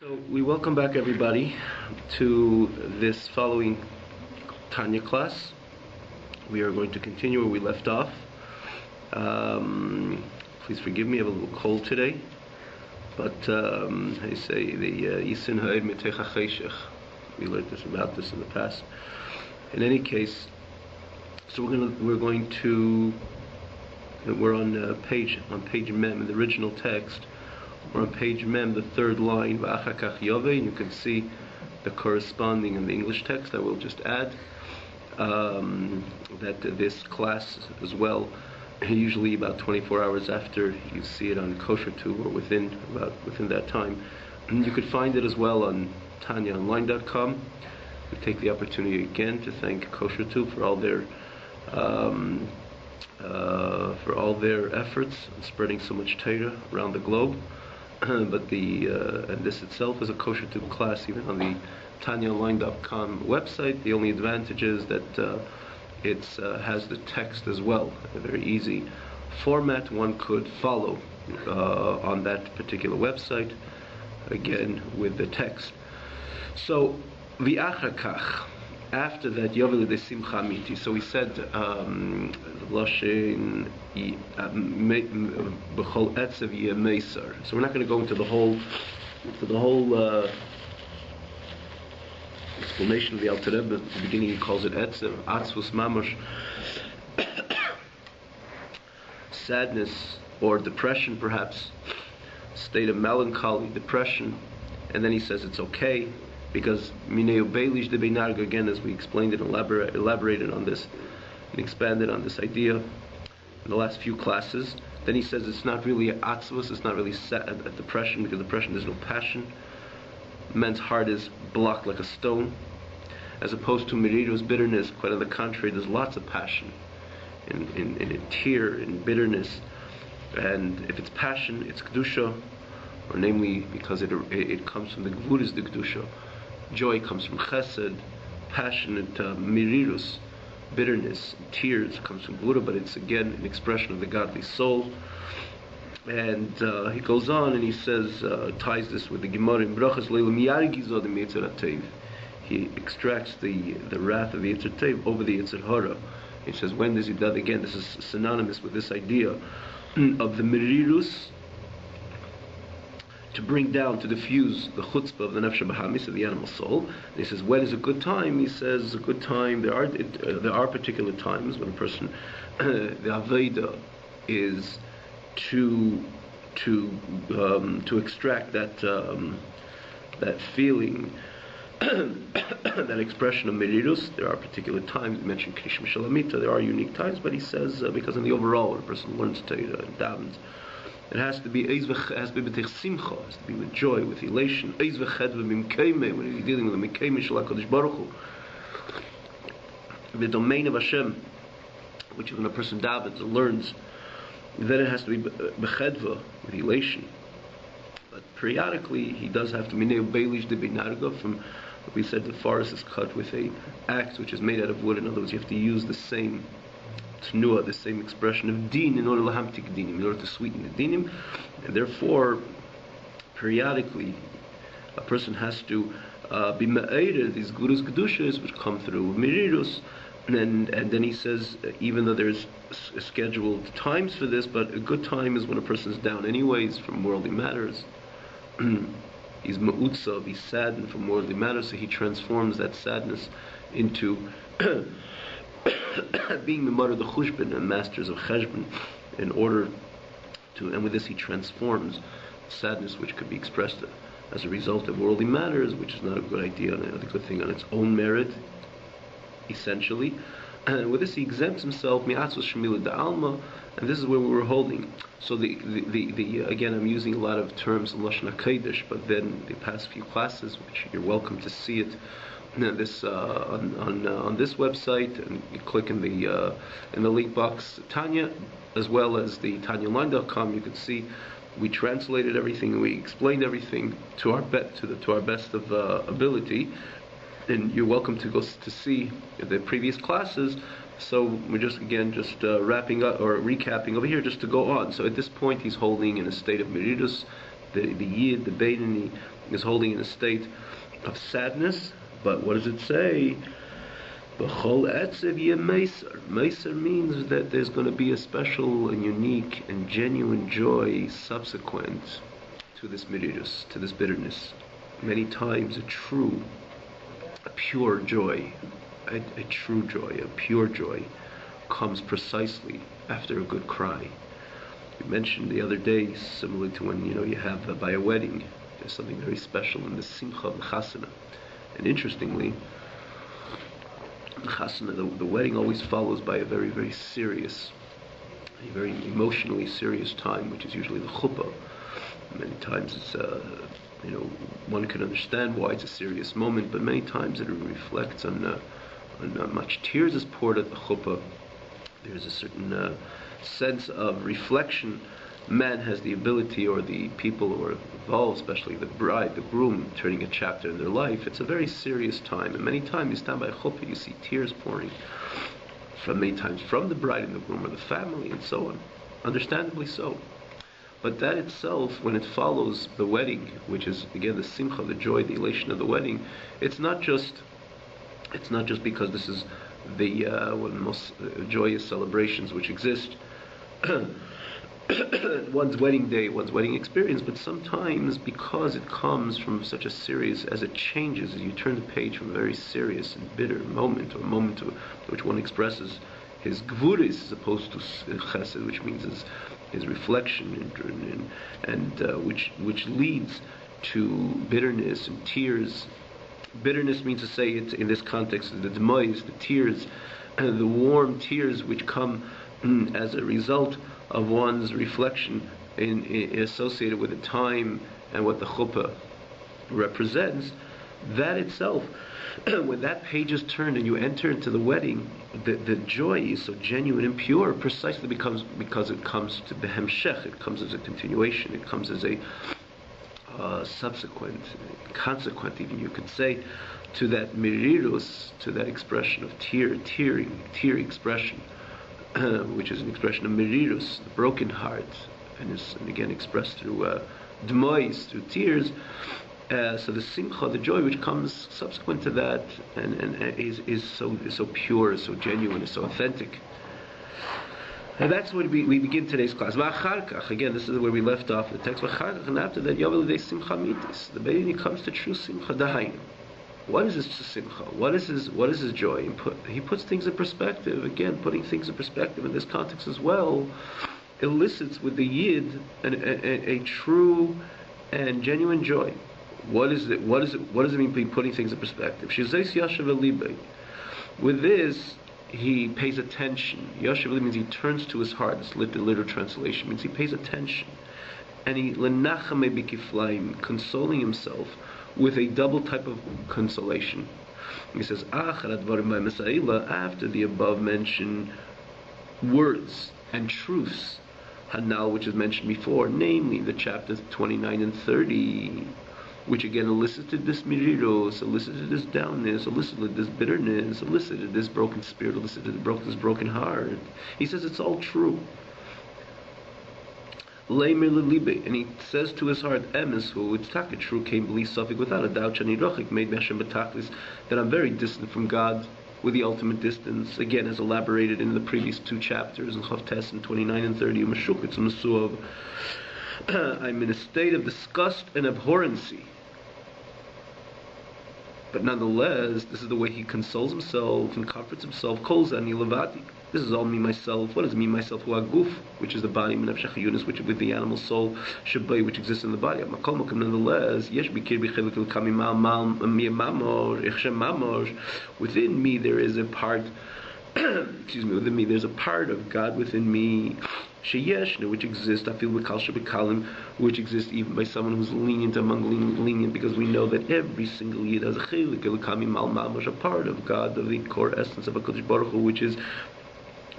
So we welcome back everybody to this following Tanya class. We are going to continue where we left off. Please forgive me, I have a little cold today. But I say the Yisin Ha'ed Metecha Cheshech. We learned about this in the past. In any case, so we're on page Mem in the original text. We're on page Mem, the third line, V'achakach Yove, and you can see the corresponding in the English text. I will just add that this class as well, usually about 24 hours after you see it on KosherTube or within that time, and you could find it as well on TanyaOnline.com. We take the opportunity again to thank KosherTube for all their efforts in spreading so much Torah around the globe. But and this itself is a KosherTube class, even on the TanyaOnline.com website. The only advantage is that it has the text as well, a very easy format one could follow on that particular website, again with the text. So, v'achakach, after that, Yovel de Simcha Miti. So we said, Loshin B'chol Etzev Yemeisar. So we're not going to go into the whole explanation of the Alter Rebbe. At the beginning, he calls it Etzev, Atzvus Mamash, sadness or depression, perhaps, state of melancholy, depression, and then he says it's okay. Because Mineo Beilish de Beinarga, again, as we explained it, elaborated on this, and expanded on this idea in the last few classes. Then he says it's not really atzvus, it's not really a depression, because depression there's no passion. Man's heart is blocked like a stone, as opposed to Meridos, bitterness. Quite on the contrary, there's lots of passion, in tear, in bitterness, and if it's passion, it's kedusha, or namely because it comes from the gvuras, the kedusha. Joy comes from chesed, passionate mirirus, bitterness, tears comes from Gvura, but it's again an expression of the godly soul. And he goes on and he says, ties this with the Gemara in Brachas Leilam Yargizod the Yetzer HaTov. He extracts the wrath of the Yetzer HaTov over the Yetzer Hara. He says, when does he do that? Again, this is synonymous with this idea of the mirirus, to bring down, to diffuse the chutzpah of the nefesh bahamis, of the animal soul. And he says, when is a good time? He says, a good time, there are particular times when a person, the Aveda is to extract that feeling, that expression of merirus. There are particular times. We mentioned Krishma Shalamita, there are unique times, but he says, because in the overall, when a person learns Torah and davens, it has to be b'tich simcha, it has to be with joy, with elation. When you're dealing with the mikame shel HaKadosh Baruch Hu, the domain of Hashem, which when a person davens and learns, then it has to be b'chedva, with elation. But periodically, he does have to minei beilish de beinarga. From what we said, the forest is cut with a axe which is made out of wood. In other words, you have to use the same Tnua, the same expression of din, in order lahamtik dinim, in order to sweeten the dinim, and therefore, periodically, a person has to be me'ered these gurus kedushas which come through mirirus, and then he says, even though there's scheduled times for this, but a good time is when a person's down anyways from worldly matters. He's ma'utzav, he's saddened from worldly matters, so he transforms that sadness into being the mother of the chushbin and masters of cheshbon, in order to, and with this he transforms sadness which could be expressed as a result of worldly matters, which is not a good idea, not a good thing on its own merit, essentially. And with this he exempts himself mi'atzos shemila da'alma, and this is where we were holding. So the again, I'm using a lot of terms in Lashon HaKodesh, but then the past few classes, which you're welcome to see it this on this website, and you click in the link box Tanya, as well as the TanyaOnline.com. You can see we translated everything and we explained everything to our best of ability, and you're welcome to go to see the previous classes. So we're just wrapping up or recapping over here, just to go on. So at this point, he's holding in a state of merirus, the Yid, the Beinani, is holding in a state of sadness. But what does it say? B'chol etzev yeh meiser. Meiser means that there's going to be a special and unique and genuine joy subsequent to this mirirus, to this bitterness. Many times a pure joy, a true joy, a pure joy comes precisely after a good cry. We mentioned the other day, similar to when you have by a wedding, there's something very special in the simcha of the chasana. And interestingly, the chasana, the wedding always follows by a very, very serious, a very emotionally serious time, which is usually the chuppah. Many times it's one can understand why it's a serious moment, but many times it reflects on much tears is poured at the chuppah. There's a certain sense of reflection. Man has the ability, or the people who are involved, especially the bride, the groom, turning a chapter in their life. It's a very serious time, and many times you stand by a chuppah, you see tears pouring many times from the bride and the groom, or the family, and so on. Understandably so. But that itself, when it follows the wedding, which is again the simcha, the joy, the elation of the wedding, it's not just because this is the one of the most joyous celebrations which exist. One's wedding day, one's wedding experience, but sometimes because it comes from such a serious, as it changes, as you turn the page from a very serious and bitter moment, or a moment in which one expresses his gvuris as opposed to chesed, which means his reflection, and which leads to bitterness and tears. Bitterness means to say it in this context, the demois, the tears, the warm tears which come as a result of one's reflection associated with the time and what the chuppah represents. That itself, when that page is turned and you enter into the wedding, the joy is so genuine and pure, precisely because it comes to the hemshech, it comes as a continuation, it comes as a subsequent, consequent, even you could say, to that mirirus, to that expression of tear expression, which is an expression of mirirus, the broken heart, and again expressed through demois, through tears. So the simcha, the joy which comes subsequent to that, and is so pure, so genuine, is so authentic. And that's when we begin today's class. Again, this is where we left off in the text. And after that, the baby comes to true simcha dahainu. What is this simcha? What is his joy? He puts things in perspective. Again, putting things in perspective in this context as well elicits with the yid a true and genuine joy. What is it? What does it mean by putting things in perspective? With this, he pays attention. Yashav means he turns to his heart. This the literal translation means he pays attention, and he lenachame b'kiflaim, consoling himself with a double type of consolation. He says, after the above mentioned words and truths, Hanal, which is mentioned before, namely the chapters 29 and 30, which again elicited this miriros, elicited this downness, elicited this bitterness, elicited this broken spirit, elicited this broken heart. He says it's all true. And he says to his heart, it's taka true, came belief suffix without a doubt, made that I'm very distant from God, with the ultimate distance, again as elaborated in the previous two chapters in Chavtes and 29 and 30. I'm in a state of disgust and abhorrency. But nonetheless, this is the way he consoles himself and comforts himself. Kol zani levati. This is all me, myself. What does me, myself? Hu aguf, which is the body, menafshach yunis, which with the animal soul, shabai, which exists in the body. Nonetheless, yesh bikir b'chelik l'kami mal mamor, ichem mamor. Within me there is a part. Within me there's a part of God within me. Sheyeshna, which exists, I feel b'kal shebekalim, which exists even by someone who's lenient among lenient, because we know that every single yid has a chelik l'kami mal mamash, a part of God, of the core essence of HaKadosh Baruch Hu, which is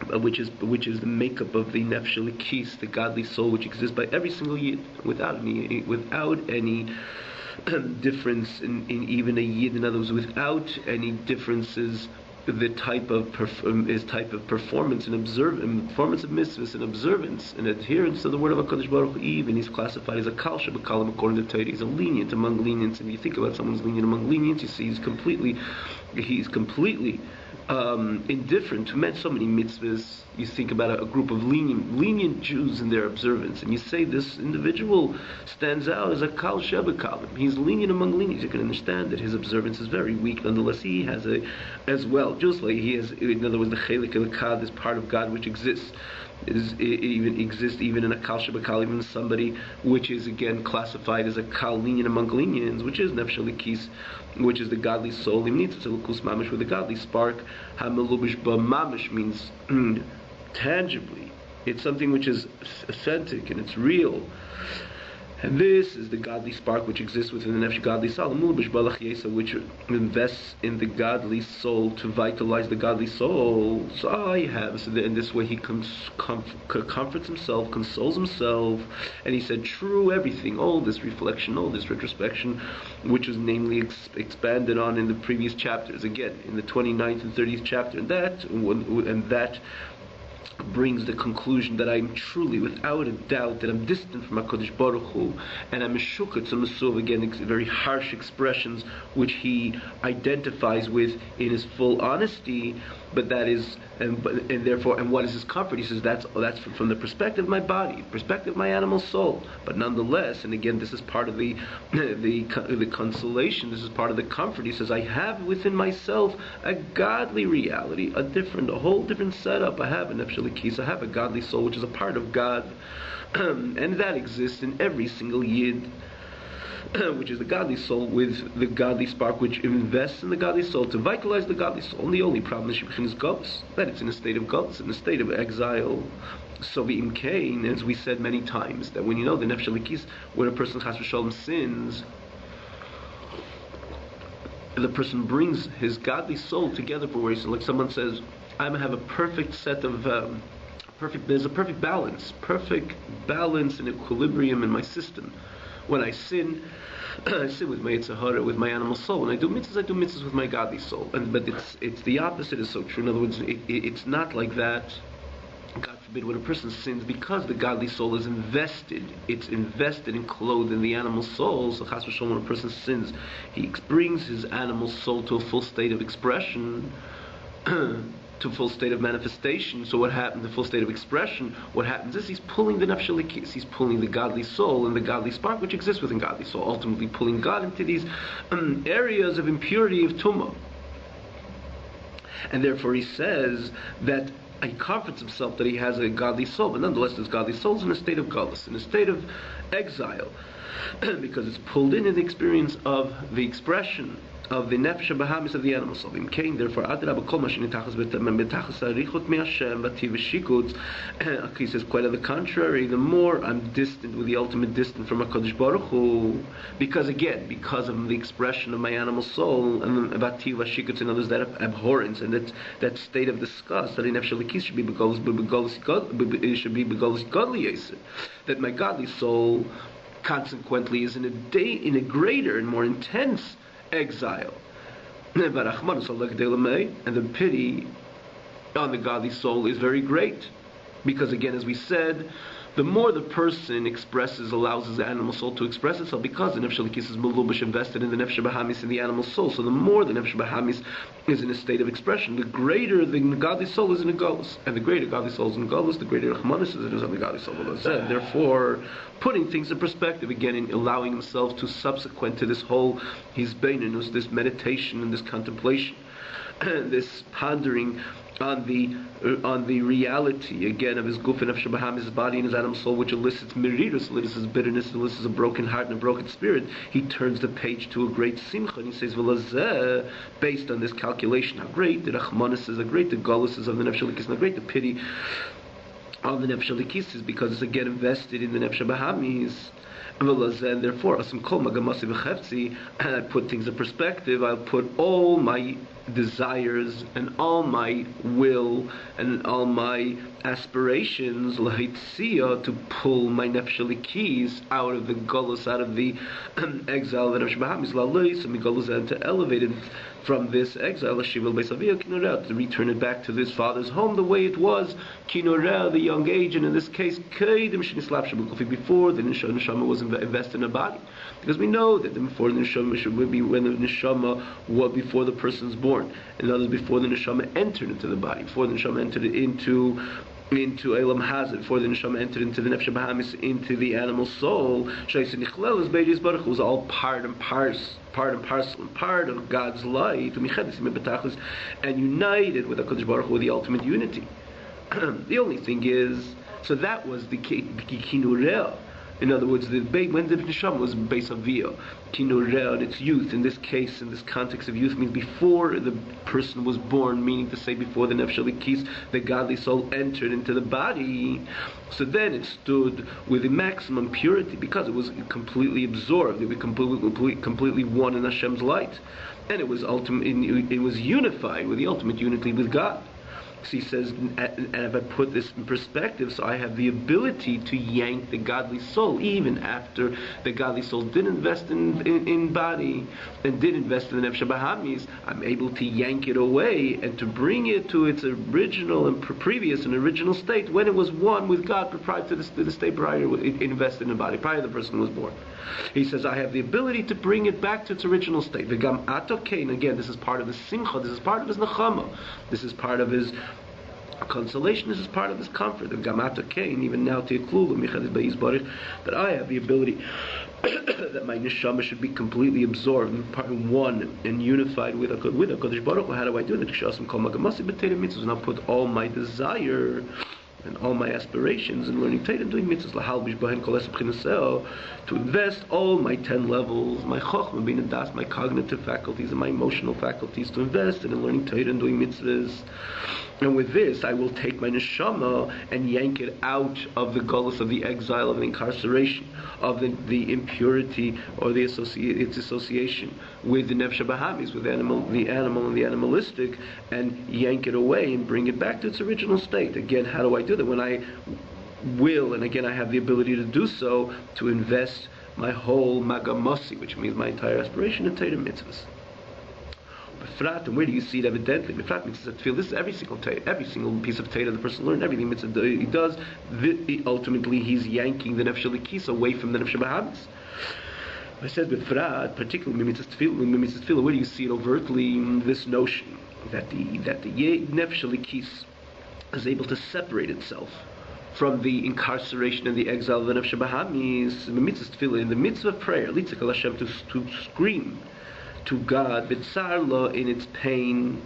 the makeup of the nefesh elikis, the godly soul, which exists by every single yid, without any difference in even a yid. In other words, without any differences the type of his type of performance and performance of mitzvahs and observance and adherence to the word of HaKadosh Baruch Hu. Even he's classified as a kal shebekalim according to Torah. He's a lenient among lenients. And if you think about someone's lenient among lenients, you see he's completely indifferent to so many mitzvahs. You think about a group of lenient Jews in their observance, and you say this individual stands out as a kal shebekalim. He's lenient among lenients. You can understand that his observance is very weak. Nonetheless, he has as well, just like he has. In other words, the chelik elokad is part of God which exists. Even in a kal shebekal, even somebody which is again classified as a kal lenient among lenients, which is nefesh elikis, which is the godly soul. It's a lukus mamish with a godly spark. Hamelubish ba mamish means tangibly. It's something which is authentic and it's real. And this is the godly spark which exists within the nefesh godly soul, which invests in the godly soul to vitalize the godly soul. So I have. So in this way he comforts himself, consoles himself, and he said, true, everything, all this reflection, all this retrospection, which was namely expanded on in the previous chapters, again, in the 29th and 30th chapter, and that brings the conclusion that I'm truly, without a doubt, that I'm distant from HaKadosh Baruch Hu, and I'm Meshukatz Masuv, again, very harsh expressions which he identifies with in his full honesty, but that is, and therefore, and what is his comfort? He says that's from the perspective of my body, perspective of my animal soul, but nonetheless, and again, this is part of the consolation, this is part of the comfort. He says, I have within myself a godly reality, a whole different setup. I have an I have a godly soul which is a part of God, and that exists in every single yid, which is the godly soul with the godly spark which invests in the godly soul to vitalize the godly soul. And the only problem is galus, that it's in a state of galus, in a state of exile. So the imkain, as we said many times, that when you know the nefesh elikis, when a person chas v'shalom sins, the person brings his godly soul together for where he's, like someone says, I have a perfect set of there's a perfect balance and equilibrium in my system. When I sin, I sin with my Yetzer Hara, with my animal soul. When I do mitzvahs with my godly soul. But it's the opposite is so true. In other words, it's not like that. God forbid, when a person sins, because the godly soul is invested, it's invested and clothed in the animal soul. So chas v'shalom, when a person sins, he brings his animal soul to a full state of expression, to a full state of manifestation. So what happens, the full state of expression, what happens is he's pulling the nefesh elikis, he's pulling the godly soul and the godly spark which exists within godly soul, ultimately pulling God into these areas of impurity, of tumah. And therefore he says that he comforts himself that he has a godly soul, but nonetheless this godly soul is in a state of galus, in a state of exile, because it's pulled in the experience of the expression of the nefesh bahamis of the animal soul. Therefore, he says quite on the contrary. The more I'm distant with the ultimate distance from HaKadosh Baruch Hu, because of the expression of my animal soul and bativ v'shikutz and others, that abhorrence and that state of disgust that in nefesh elikis should be begolus godly yesed, that my godly soul consequently is in a greater and more intense exile. And the pity on the godly soul is very great, because again, as we said, the more the person allows his animal soul to express itself, because the nefesh elikis is melubash, invested in the nefesh bahamis in the animal soul, so the more the nefesh bahamis is in a state of expression, the greater the godly soul is in a galus, and the greater godly soul is in galus, the greater Rahmanis is on the godly soul. Therefore, putting things in perspective again, and allowing himself to, subsequent to this whole his beinunus, this meditation and this contemplation, this pondering on the reality again of his guf and nefesh bahamis, his body and his animal soul, which elicits mirirus, elicits bitterness, elicits a broken heart and a broken spirit. He turns the page to a great simcha, and he says, "V'lazeh," based on this calculation, how great the rachmanis is, how great the galus is of the nefesh elikis, how great the pity on the nefesh elikis is, because it's again invested in the nefesh bahamis. And therefore, I put things in perspective. I'll put all my desires and all my will and all my aspirations to pull my nefesh keys out of the gullus, out of the exile that to elevate it from this exile, to return it back to this father's home the way it was, the young age, and in this case, before the neshama was invested in a body. Because we know that before the neshama should be when the neshama was before the person's born, in other words, before the neshama entered into the body, before the neshama entered into Elam Hazard, before the neshama entered into the nefesh bahamis, into the animal soul, it was all part and parcel and part of God's life, and united with HaKadosh Baruch Hu, with the ultimate unity. The only thing is, so that was the kinurel. In other words, when the neshama was base of via, kinurel, in its youth, in this case, in this context of youth, means before the person was born, meaning to say before the nefesh alikis, the godly soul entered into the body. So then it stood with the maximum purity because it was completely absorbed, it was completely one in Hashem's light, and it was it was unified with the ultimate unity with God. So he says, and if I put this in perspective, so I have the ability to yank the godly soul, even after the godly soul did invest in body and did invest in the nefesh bahamis, I'm able to yank it away and to bring it to its original and previous and original state when it was one with God prior to the state prior it invested in the body, prior the person was born. He says, I have the ability to bring it back to its original state. V'gam atokein, again, this is part of his simcha, this is part of his nechama, this is part of his consolation, this is part of his comfort. V'gam atokein, even now that I have the ability that my neshama should be completely absorbed, part one and unified with HaKadosh Baruch Hu. How do I do that? And I'll put all my desire and all my aspirations in learning Torah and doing mitzvahs, to invest all my 10 levels, my chokhmah, bina das, my cognitive faculties and my emotional faculties, to invest in learning Torah and doing mitzvahs. And with this, I will take my neshama and yank it out of the gullus, of the exile, of the incarceration, of the impurity or its association with the nefesh bahamis, with the animal and the animalistic, and yank it away and bring it back to its original state. Again, how do I do that? When I will, and again I have the ability to do so, to invest my whole magamasi, which means my entire aspiration in Torah mitzvahs. Befrat, and where do you see it evidently? Befrat means that feel this is every single piece of Torah the person learned, everything mitzvah he does, ultimately he's yanking the nefesh alikis away from the nefesh bahamis. I said befrat, particularly mitzvah tefillah, where do you see it overtly? This notion that the nefesh alikis is able to separate itself from the incarceration and the exile of the nefesh bahamis, in the mitzvah tefillah, in the mitzvah prayer, litzak al Hashem, to scream to God, b'tzarla, in its pain,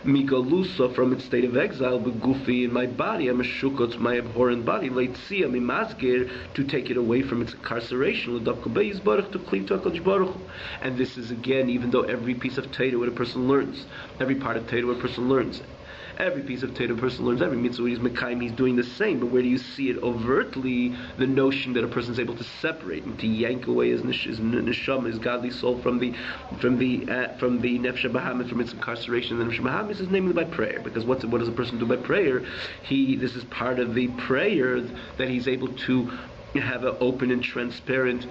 migalusa, from its state of exile, b'gufi, in my body, ameshukot, my abhorrent body, leitzia, mimazgir, to take it away from its incarceration, l'davka be'yizbarach, to cleave to HaKadosh Baruch Hu. And this is, again, even though every piece of Torah what a person learns, every part of Torah what a person learns, every piece of Torah a person learns, every mitzvah he's mekayim, he's doing the same. But where do you see it overtly? The notion that a person is able to separate and to yank away his neshama, his godly soul, from the nefesh bahamis, from its incarceration. The nefesh bahamis is namely by prayer. Because what does a person do by prayer? This is part of the prayer that he's able to have an open and transparent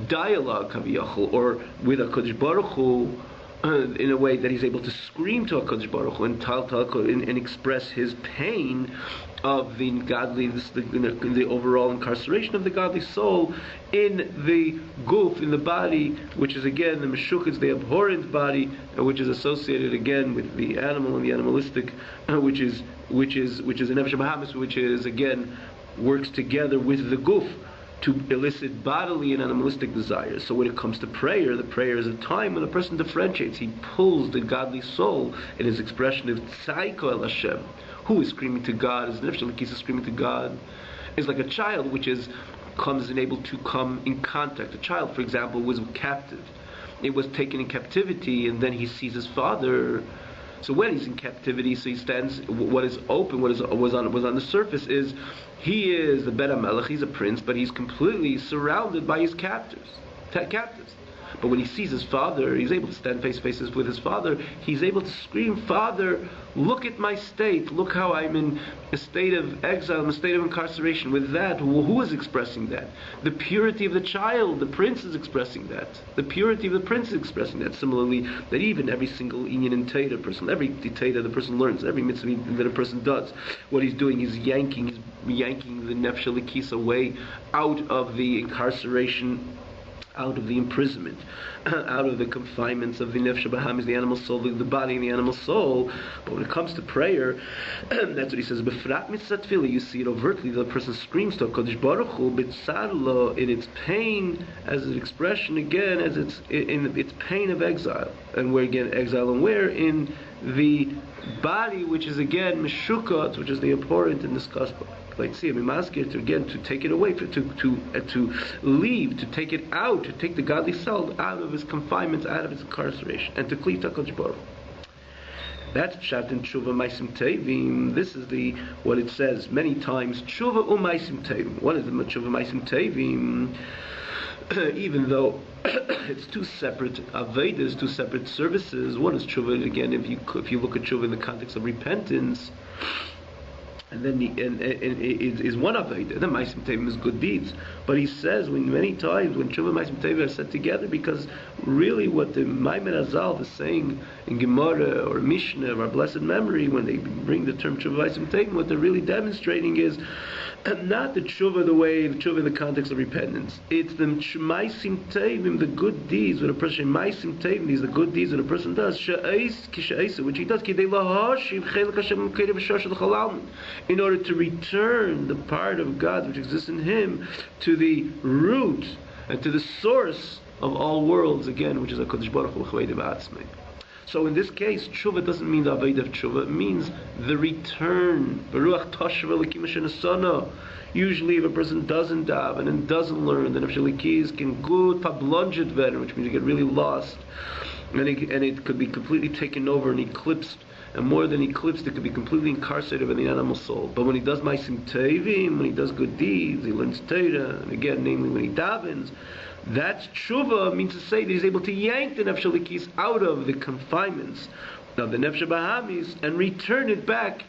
dialogue, kaviyachol, or with HaKadosh Baruch Hu, in a way that he's able to scream to HaKadosh Baruch Hu and express his pain of the godly, the overall incarceration of the godly soul in the guf, in the body, which is again the meshuk, is the abhorrent body, which is associated again with the animal and the animalistic, which is a nefesh bahamis, which is again works together with the guf to elicit bodily and animalistic desires. So when it comes to prayer, the prayer is a time when a person differentiates. He pulls the godly soul in his expression of tzaiko el Hashem. Who is screaming to God? Is the nefesh alikis is screaming to God? Is like a child which is able to come in contact. A child, for example, was captive. It was taken in captivity, and then he sees his father. So when he's in captivity, so he stands. What is open, was on the surface is he is the Bet HaMelech. He's a prince, but he's completely surrounded by his captives. But when he sees his father, he's able to stand face to face with his father. He's able to scream, "Father, look at my state. Look how I'm in a state of exile, in a state of incarceration." With that, who is expressing that? The purity of the child. The prince is expressing that. The purity of the prince is expressing that. Similarly, that even every single inyan in Torah person, every Torah the person learns, every mitzvah that a person does, what he's doing is yanking the nefesh elikis away out of the incarceration, out of the imprisonment, out of the confinements of the nefesh bahamis, the animal soul, the body and the animal soul. But when it comes to prayer, that's what he says. Befrat mitzvah tefillah, you see it overtly. The person screams to HaKadosh Baruch Hu b'tzarlo, in its pain, as an expression again, as it's in its pain of exile, and where again exile, and where in the body, which is again meshukot, which is the abhorrent in this gospel. Like, see, to again to take it away, to leave, to take it out, to take the godly soul out of his confinements, out of his incarceration, and to cleave to HaKadosh Baruch Hu. That's pshat in tshuva ma'asim tevim. This is what it says many times. Tshuva u'ma'asim tevim. What is the tshuva ma'asim tevim? Even though it's two separate avedas, two separate services. What is tshuva? Again, if you look at tshuva in the context of repentance, and then it is one aveda. The ma'asim tevim is good deeds. But he says many times when tshuva and ma'asim tevim are said together, because really what the Maimon Azal is saying in Gemara or Mishnah of our blessed memory, when they bring the term tshuva and ma'asim tevim, what they're really demonstrating is not the tshuva the way the tshuva in the context of repentance. It's the ma'asim tevim, the good deeds when a person ma'asim tevim, these the good deeds that a person does. Which he does in order to return the part of God which exists in him to the root and to the source of all worlds, again, which is HaKadosh Baruch Hu. So in this case, tshuva doesn't mean the avodah of tshuva, it means the return. Usually if a person doesn't daven and doesn't learn, then nefesh elikis can good pablonget werden, which means you get really lost, and it could be completely taken over and eclipsed. And more than eclipsed, it could be completely incarcerated in the animal soul. But when he does ma'asim tevim, when he does good deeds, he learns Torah, and again, namely when he davens, that's tshuva, means to say that he's able to yank the nefesh elikis out of the confinements of the nefesh bahamis and return it back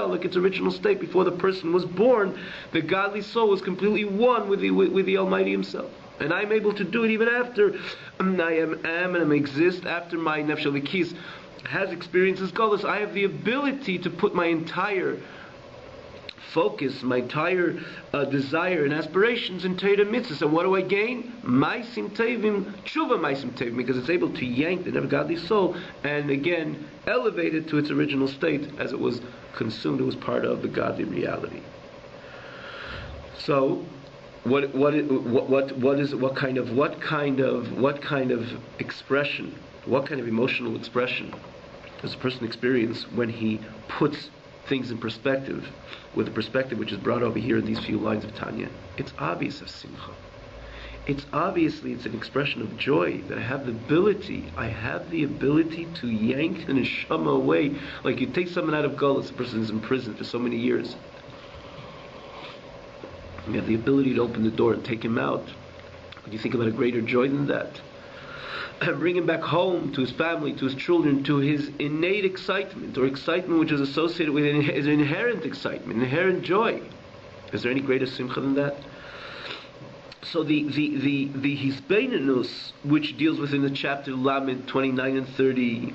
like its original state before the person was born. The godly soul was completely one with the Almighty Himself. And I'm able to do it even after I am and exist, after my nefesh elikis has experienced this galus. I have the ability to put my entire focus, my entire desire and aspirations in Torah mitzvahs. And what do I gain? Ma'asim tevim, tshuva ma'asim tevim, because it's able to yank the godly soul and again elevate it to its original state as it was consumed. It was part of the godly reality. So, what kind of expression, what kind of emotional expression does a person experience when he puts things in perspective, with the perspective which is brought over here in these few lines of Tanya? It's obvious as simcha. It's an expression of joy that I have the ability to yank the neshama away. Like you take someone out of Golus, the person is in prison for so many years. You have the ability to open the door and take him out. Can you think about a greater joy than that? Bring him back home to his family, to his children, to his innate excitement, or excitement which is associated with his inherent excitement, inherent joy. Is there any greater simcha than that? So the hisbeinenus, which deals with in the chapter Lamed 29 and 30,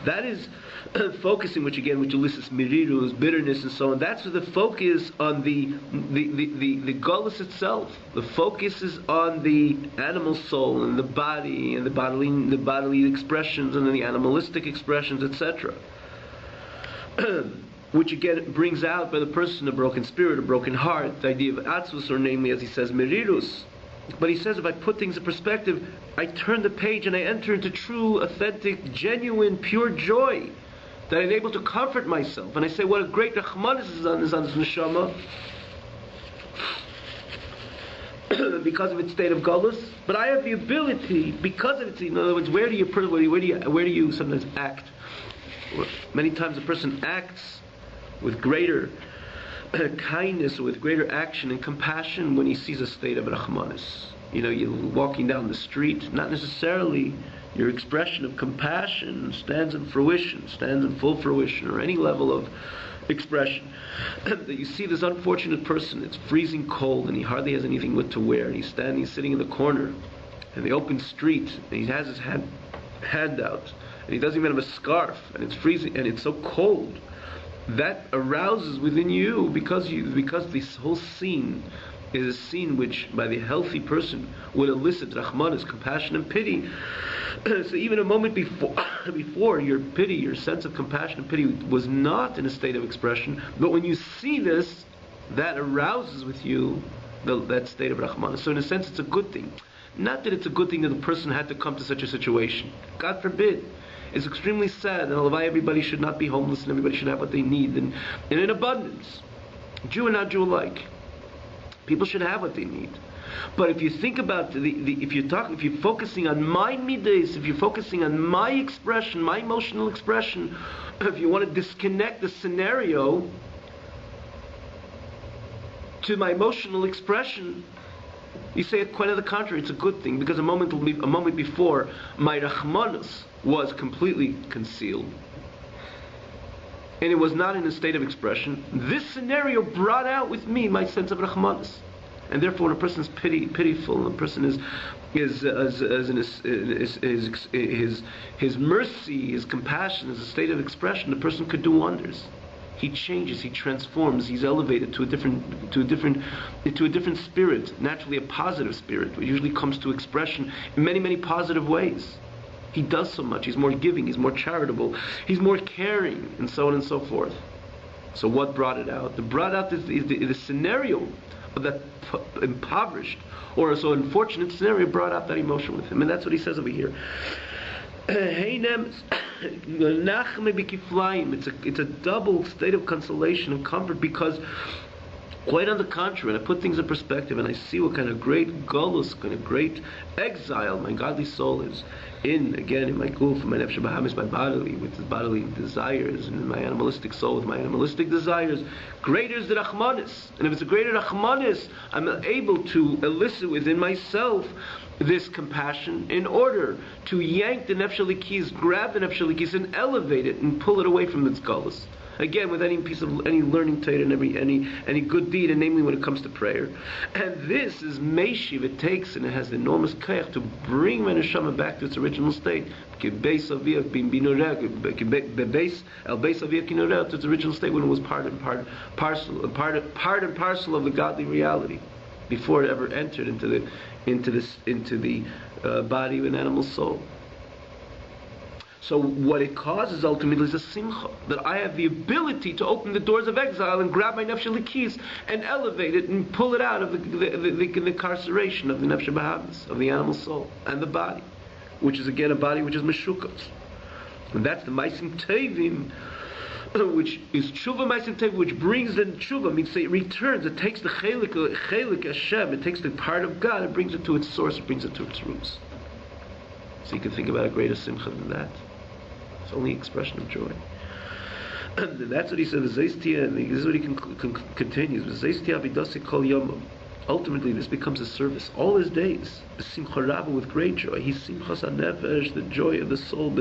that is focusing, which elicits mirirus, bitterness, and so on. That's where the focus on the galus itself. The focus is on the animal soul and the body and the bodily expressions and then the animalistic expressions, etc. Which again brings out by the person a broken spirit, a broken heart, the idea of atzvus, or namely, as he says, mirirus. But he says, if I put things in perspective, I turn the page and I enter into true, authentic, genuine, pure joy. That I'm able to comfort myself. And I say, what a great rachmanis is on this neshama. because of its state of galus, but I have the ability because of its. In other words, where do you sometimes act? Many times a person acts with greater kindness, with greater action and compassion when he sees a state of Rahmanis. You're walking down the street, not necessarily your expression of compassion stands in full fruition, or any level of expression. That you see this unfortunate person, it's freezing cold, and he hardly has anything to wear, and he's sitting in the corner, in the open street, and he has his hand out, and he doesn't even have a scarf, and it's freezing, and it's so cold. That arouses within you because this whole scene is a scene which, by the healthy person, would elicit Rahmanis, compassion and pity. So even a moment before your pity, your sense of compassion and pity was not in a state of expression, but when you see this, that arouses with you that state of Rahmanis. So in a sense, it's a good thing. Not that it's a good thing that the person had to come to such a situation. God forbid. It's extremely sad, and although everybody should not be homeless and everybody should have what they need, and in abundance, Jew and not Jew alike. People should have what they need. But if you think about if you're focusing on my midas, if you're focusing on my expression, my emotional expression, if you want to disconnect the scenario to my emotional expression, you say quite on the contrary. It's a good thing, because a moment before, my Rahmanus was completely concealed, and it was not in a state of expression. This scenario brought out with me my sense of Rahmanis, and therefore, when a person is pitiful, and a person his mercy, his compassion is a state of expression, the person could do wonders. He changes, he transforms, he's elevated to a different spirit, naturally a positive spirit, which usually comes to expression in many, many positive ways. He does so much, he's more giving, he's more charitable, he's more caring, and so on and so forth. So what brought it out? The brought out is the scenario of that impoverished or so unfortunate scenario brought out that emotion with him. And that's what he says over here. It's a double state of consolation and comfort, because quite on the contrary, and I put things in perspective and I see what kind of great gullus, kind of great exile my godly soul is in my guf, my nefesh bahamis, my bodily, with his bodily desires, and in my animalistic soul with my animalistic desires. Greater is the Rahmanis, and if it's a greater Rahmanis, I'm able to elicit within myself this compassion in order to yank the nefesh halikis, grab the nefesh halikis, and elevate it and pull it away from its gullus. Again, with any learning Torah and any good deed, and namely when it comes to prayer. And this is Meishiv, it takes, and it has enormous kayach to bring my neshama back to its original state. To its original state, when it was part and parcel of the godly reality, before it ever entered into the body of an animal soul. So what it causes ultimately is a simcha, that I have the ability to open the doors of exile and grab my nefesh halikis and elevate it and pull it out of the incarceration of the nefesh bahamis, of the animal soul, and the body, which is again a body which is meshukas. And that's the maisim tevim, which is tshuva maisim tevim, which brings the tshuva, means it returns, it takes the chelik Hashem, it takes the part of God, it brings it to its source, it brings it to its roots. So you can think about a greater simcha than that. It's only expression of joy. And that's what he said. And this is what he continues. Ultimately, this becomes a service all his days. With great joy. He's simchas hanefesh, the joy of the soul.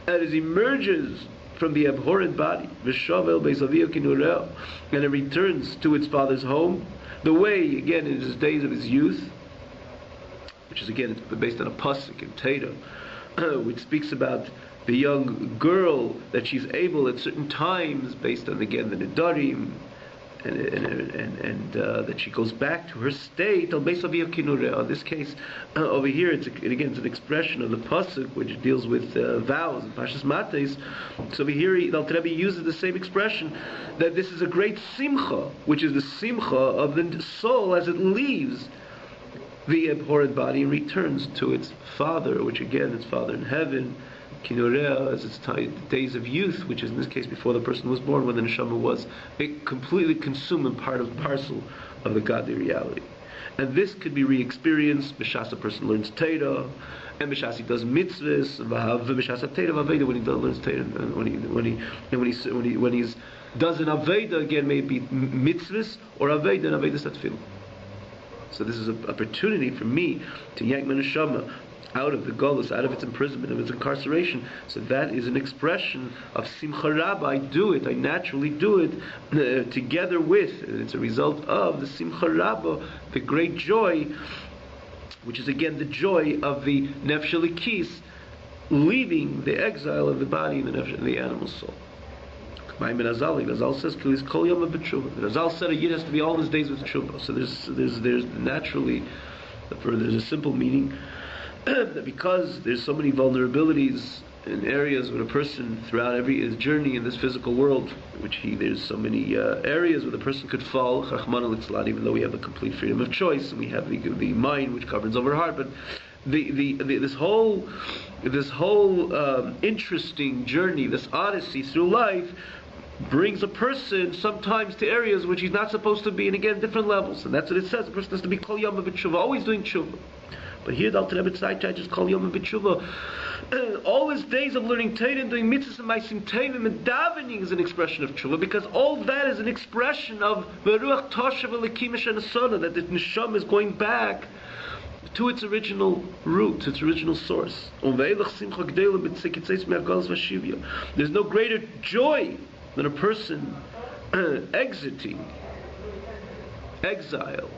And as he emerges from the abhorrent body, and it returns to its father's home, the way again in his days of his youth, which is again based on a pasuk in Teda, which speaks about the young girl that she's able at certain times, based on again the Nedarim, and that she goes back to her state. In this case, over here, it's an expression of the pasuk which deals with vows and Parshas Matos. So over here, the Alter Rebbe uses the same expression, that this is a great simcha, which is the simcha of the soul as it leaves the abhorrent body and returns to its father, which again its father in heaven, Kinurea, as its days of youth, which is in this case before the person was born, when the neshama was completely consumed and part and parcel of the godly reality. And this could be re-experienced b'shas a person learns Torah, and b'shas he does mitzvahs, b'shas Torah v'aveda when he learns Torah, and when he does an aveda again, maybe mitzvahs or aveda and aveda satfil. So this is an opportunity for me to yank my neshama out of the golus, out of its imprisonment, of its incarceration. So that is an expression of simcha rabba. I do it, I naturally do it, together with, and it's a result of the simcha rabba, the great joy, which is again the joy of the nefesh elikis, leaving the exile of the body and the nefesh, the animal soul. Razal says, "Kol yom b'tshuva." Razal said a yid has to be all his days with tshuva. So there's naturally, there's a simple meaning. That because there's so many vulnerabilities in areas where a person throughout his journey in this physical world, there's so many areas where the person could fall, even though we have a complete freedom of choice and we have the mind which governs over heart, but this whole interesting journey, this odyssey through life, brings a person sometimes to areas which he's not supposed to be, and again different levels, and that's what it says. The person has to be kol yom b'tshuva, always doing tshuva. But here the Alter Rebbe Tzaitai just kol yom b'tshuva. All his days of learning Torah and doing mitzvahs and ma'asim tovim and davening is an expression of tshuva, because all that is an expression of v'ruach toshav elikim eshanasona, that the neshama is going back to its original root, its original source. There's no greater joy than a person exiting exile,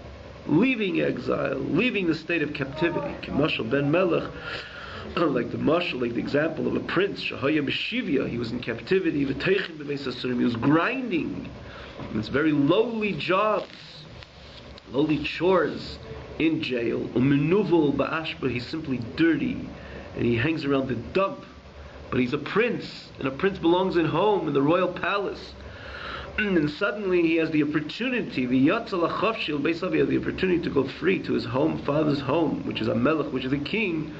leaving the state of captivity. K'mashal ben Melech, like the example of a prince, Shahaya b'shivya, he was in captivity, v'teichin b'beis asurim, he was grinding, it's very lowly jobs, lowly chores in jail. Umenuvel ba'ashba, he's simply dirty, and he hangs around the dump. But he's a prince, and a prince belongs in home, in the royal palace. And suddenly he has the opportunity, he has the opportunity to go free to his home, father's home, which is a melech, which is a king.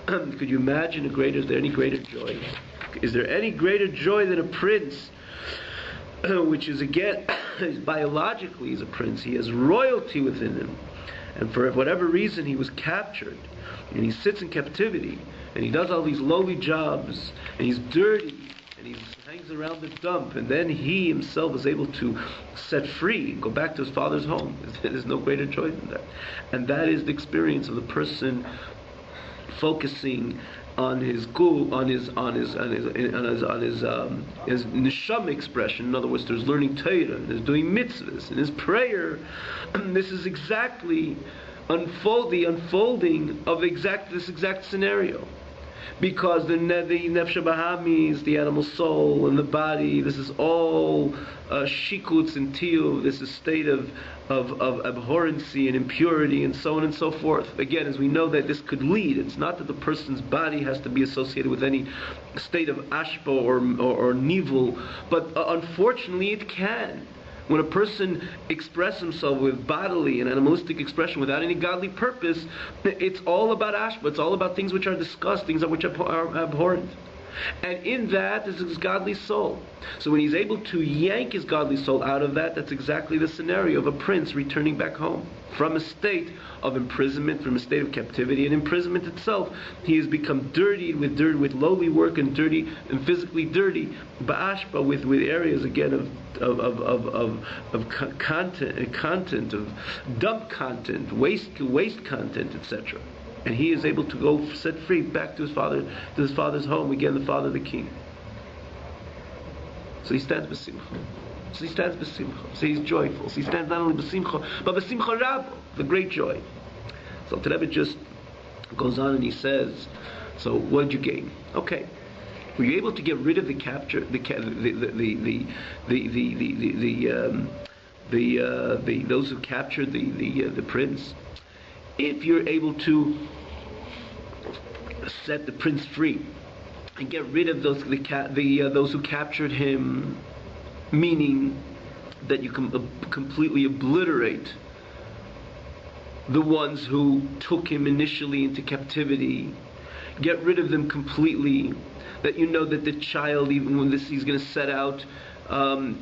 Could you imagine is there any greater joy? Is there any greater joy than a prince, which is again, biologically he's a prince, he has royalty within him, and for whatever reason he was captured, and he sits in captivity, and he does all these lowly jobs, and he's dirty, and he hangs around the dump, and then he himself is able to set free and go back to his father's home. There's no greater joy than that. And that is the experience of the person focusing on his neshama expression. In other words, there's learning Torah, and there's doing mitzvahs, and his prayer. This is exactly the unfolding of this exact scenario. Because the nefesh bahamis, the animal soul, and the body, this is all shikutz and tiyuv. This is state of abhorrency and impurity, and so on and so forth. Again, as we know that this could lead, it's not that the person's body has to be associated with any state of ashpa or nivul, but unfortunately it can. When a person expresses himself with bodily and animalistic expression without any godly purpose, it's all about ashba. It's all about things which are discussed, things which are abhorrent. And in that is his godly soul. So when he's able to yank his godly soul out of that, that's exactly the scenario of a prince returning back home. From a state of imprisonment, from a state of captivity and imprisonment itself, he has become dirtied with lowly work and dirty and physically dirty, ba'ashba, with areas again of content, of dump content, waste content, etc. And he is able to go set free back to his father's home, again the father, the king. So he stands b'simcha. So he's joyful. So he stands not only b'simcha, but b'simcha rabba, the great joy. So the Rebbe just goes on and he says, so what did you gain? Okay, were you able to get rid of the capture, those who captured the prince? If you're able to set the prince free and get rid of those who captured him, meaning that you can completely obliterate the ones who took him initially into captivity, get rid of them completely, that you know that the child, even when he's going to set out,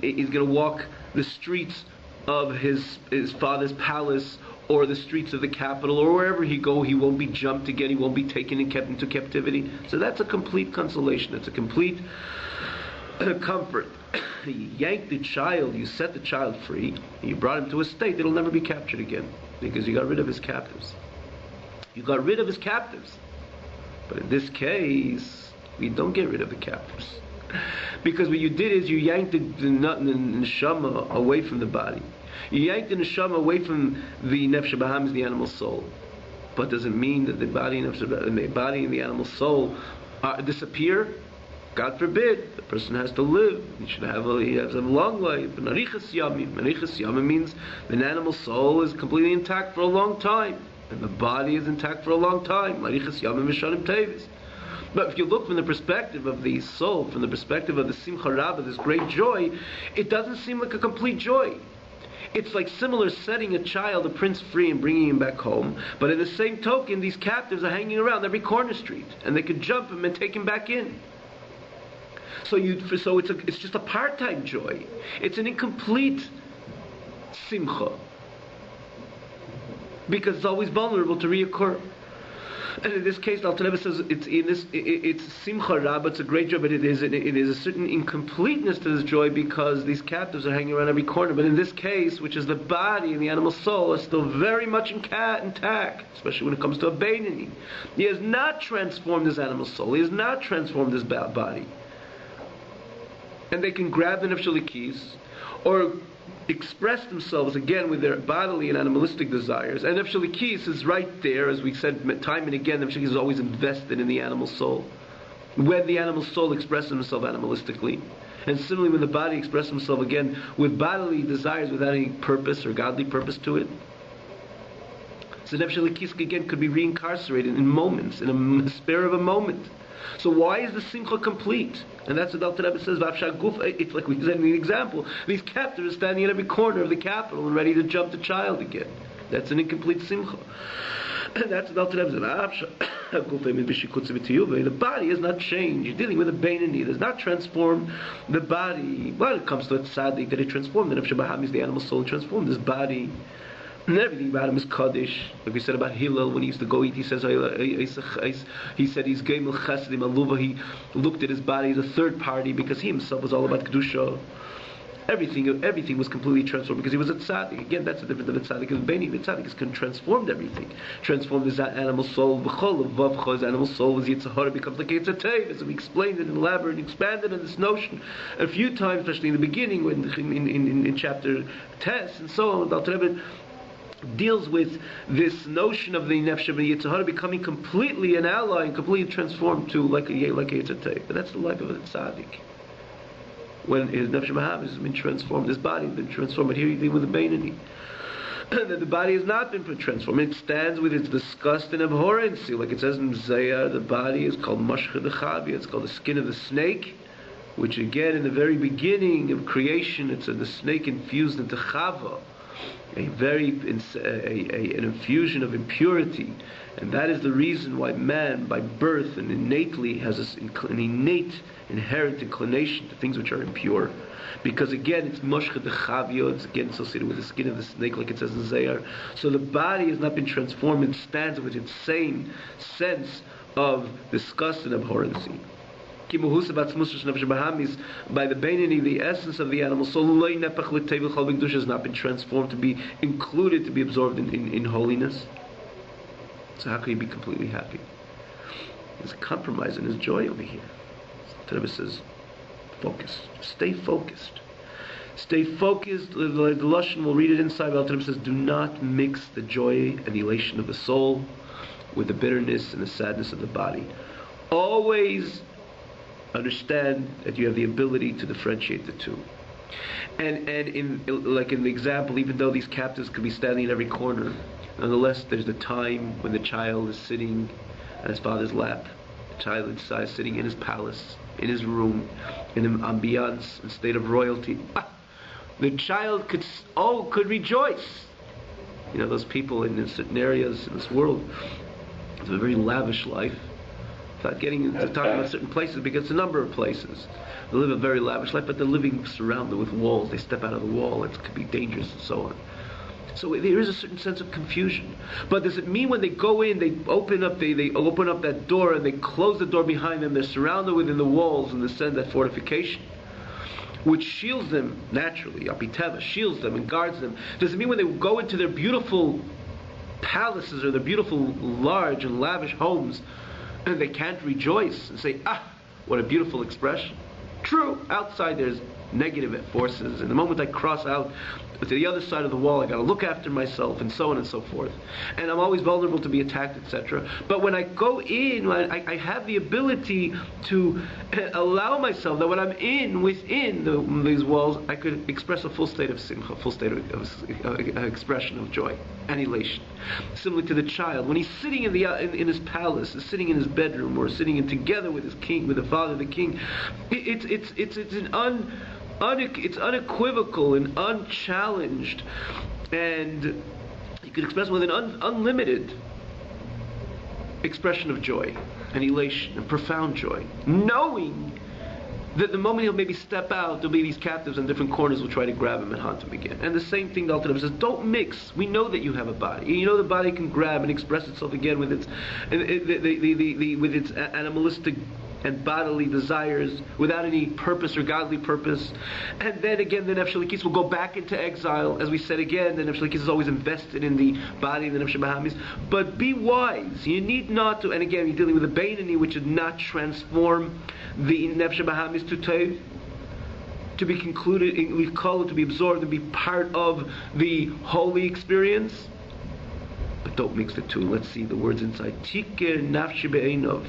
he's going to walk the streets of his father's palace, or the streets of the capital, or wherever he go, he won't be jumped again, he won't be taken and kept into captivity. So that's a complete consolation, it's a complete comfort. You yank the child, you set the child free, you brought him to a state that'll never be captured again, because you got rid of his captives. You got rid of his captives. But in this case, we don't get rid of the captives. Because what you did is you yanked the neshama away from the body. You yanked the neshama away from the nefesh bahamis, the animal soul. But does it mean that the body and the animal soul disappear? God forbid. The person has to live. He has a long life. Narichas yamim means the animal soul is completely intact for a long time, and the body is intact for a long time. Narichas yamim mishanim tevis. But if you look from the perspective of the soul, from the perspective of the simcha rabbah, this great joy, it doesn't seem like a complete joy. It's like similar setting a child, a prince, free and bringing him back home. But in the same token, these captives are hanging around every corner street, and they could jump him and take him back in. So it's just a part-time joy. It's an incomplete simcha, because it's always vulnerable to reoccur. And in this case, Alter Rebbe says it's simcha rabbah, it's a great joy, but it is a certain incompleteness to this joy, because these captives are hanging around every corner. But in this case, which is the body and the animal soul, are still very much intact, especially when it comes to a Beinoni. He has not transformed his animal soul. He has not transformed his body. And they can grab the nefesh elikis, or express themselves again with their bodily and animalistic desires. And nefesh elikis is right there, as we said time and again. Nefesh elikis is always invested in the animal soul. When the animal soul expresses himself animalistically, and similarly when the body expresses himself again with bodily desires without any purpose or godly purpose to it. So nefesh elikis again could be reincarcerated in moments, in a spare of a moment. So why is the simcha complete? And that's what Alter Rebbe says. It's like we said in the example. These captives are standing in every corner of the capital and ready to jump the child again. That's an incomplete simcha. And that's what Alter Rebbe says. The body has not changed. You're dealing with a Beinoni. It has not transformed the body. Well, it comes to a tzaddik that it transformed. The nefesh bahamis, the animal soul, transformed this body. And everything about him is Kaddish. Like we said about Hillel, when he used to go eat, he says, he said he's Geimel Chasedim Aluva. He looked at his body as a third party, because he himself was all about Kedusha. Everything was completely transformed because he was a tzaddik. Again, that's the difference of a tzaddik and a Beinoni. The tzaddik has transformed everything. Transformed his animal soul. His animal soul was Yitzhahara, becomes like Yitzhatev. As we explained it and elaborated and expanded on this notion a few times, especially in the beginning, when in chapter Tes and so on, Alter Rebbe deals with this notion of the nefesh of the Yitzhahara becoming completely an ally and completely transformed to like a Yitzhatev. But that's the life of a tzaddik. When his nefesh bahamis has been transformed, his body has been transformed, but here you deal with the Beinoni. That the body has not been transformed. It stands with its disgust and abhorrency. Like it says in Zayar, the body is called mashcha dechavia, it's called the skin of the snake, which again, in the very beginning of creation, it's the snake infused into Chava, an infusion of impurity, and that is the reason why man, by birth and innately, has an innate, inherent inclination to things which are impure, because again, it's moshcha dechavio, it's again associated with the skin of the snake, like it says in Zayar. So the body has not been transformed; it stands with its same sense of disgust and abhorrency. By the Beinoni, the essence of the animal soul has not been transformed to be included, to be absorbed in holiness. So how can he be completely happy? There's a compromise in his joy over here. So Rebbe says, focus. Stay focused. Stay focused. The Lashon, we'll read it inside. But Rebbe says, do not mix the joy and the elation of the soul with the bitterness and the sadness of the body. Always understand that you have the ability to differentiate the two. And in the example, even though these captives could be standing in every corner, nonetheless there's the time when the child is sitting at his father's lap, the child is sitting in his palace, in his room, in an ambiance, in a state of royalty. The child could rejoice. You know, those people in certain areas in this world have a very lavish life, without getting into talking about certain places, because it's a number of places. They live a very lavish life, but they're living surrounded with walls. They step out of the wall, it could be dangerous and so on. So there is a certain sense of confusion. But does it mean when they go in, they open up that door and they close the door behind them, they're surrounded within the walls and the sense that fortification, which shields them naturally, apiteva, shields them and guards them. Does it mean when they go into their beautiful palaces or their beautiful large and lavish homes, and they can't rejoice and say, ah, what a beautiful expression? True, outside there's negative forces, and the moment I cross out to the other side of the wall, I got to look after myself, and so on and so forth. And I'm always vulnerable to be attacked, etc. But when I go in, I have the ability to allow myself that when I'm within these walls, I could express a full state of simcha, full state of expression of joy and elation. Similar to the child, when he's sitting in his palace, sitting in his bedroom, or sitting together with his king, with the father, the king, it's unequivocal and unchallenged, and you can express it with an unlimited expression of joy and elation and profound joy, knowing that the moment he'll maybe step out, there'll be these captives in different corners who will try to grab him and hunt him again. And the same thing the Alter Rebbe says, don't mix. We know that you have a body. You know the body can grab and express itself again with its animalistic and bodily desires without any purpose or godly purpose. And then again, the Nefesh Elikis will go back into exile. As we said again, the Nefesh Elikis is always invested in the body of the Nefesh Bahamis. But be wise. You need not to, and again, you're dealing with a Beinoni, which should not transform the Nefesh Bahamis to Teiv, to be concluded, we call it to be absorbed and be part of the holy experience. But don't mix the two. Let's see the words inside. Tiker nafshi be'einov.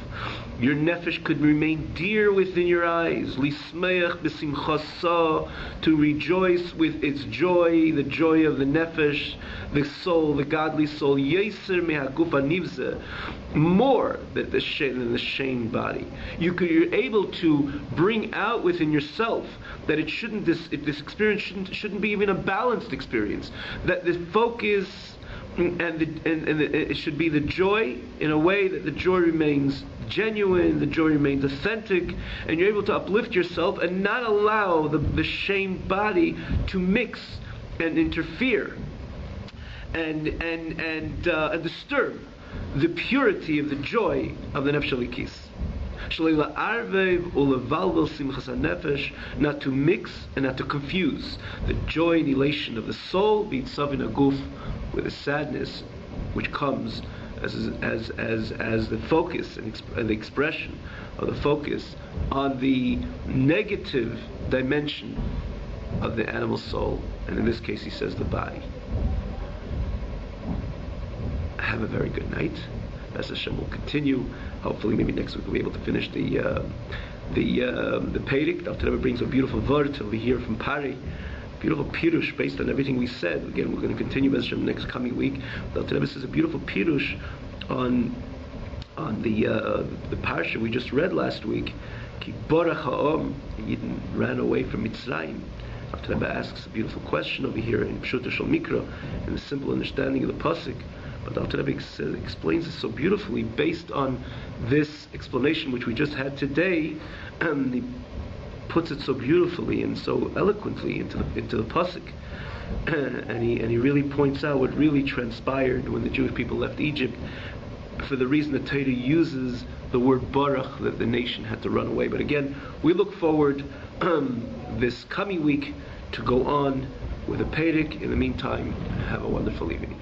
Your nefesh could remain dear within your eyes. Lismeach b'simchasa, to rejoice with its joy, the joy of the nefesh, the soul, the godly soul. Yeser mehaguf anivzeh, more than the shame body. You're able to bring out within yourself that this experience shouldn't be even a balanced experience. That the focus and it should be the joy in a way that the joy remains genuine, the joy remains authentic, and you're able to uplift yourself and not allow the shamed body to mix and interfere and disturb the purity of the joy of the Nefesh Elikis. Not to mix and not to confuse the joy and elation of the soul, with the sadness which comes as the focus and the expression of the focus on the negative dimension of the animal soul, and in this case he says the body. Have a very good night. As Hashem will continue. Hopefully, maybe next week we'll be able to finish the Peirik. The Alter Rebbe brings a beautiful word over here from Pari. Beautiful pirush based on everything we said. Again, we're going to continue as Hashem next coming week. The Alter Rebbe says a beautiful pirush on the parsha we just read last week. Ki borach ha'om, Yidden ran away from Mitzrayim. Alter Rebbe asks a beautiful question over here in Pshuta Shel Mikra, in the simple understanding of the pasuk. But Alter Rebbe explains it so beautifully based on this explanation which we just had today. He puts it so beautifully and so eloquently into the pasuk, and he really points out what really transpired when the Jewish people left Egypt, for the reason that Torah uses the word baruch, that the nation had to run away. But again, we look forward this coming week to go on with a Peirik. In the meantime, have a wonderful evening.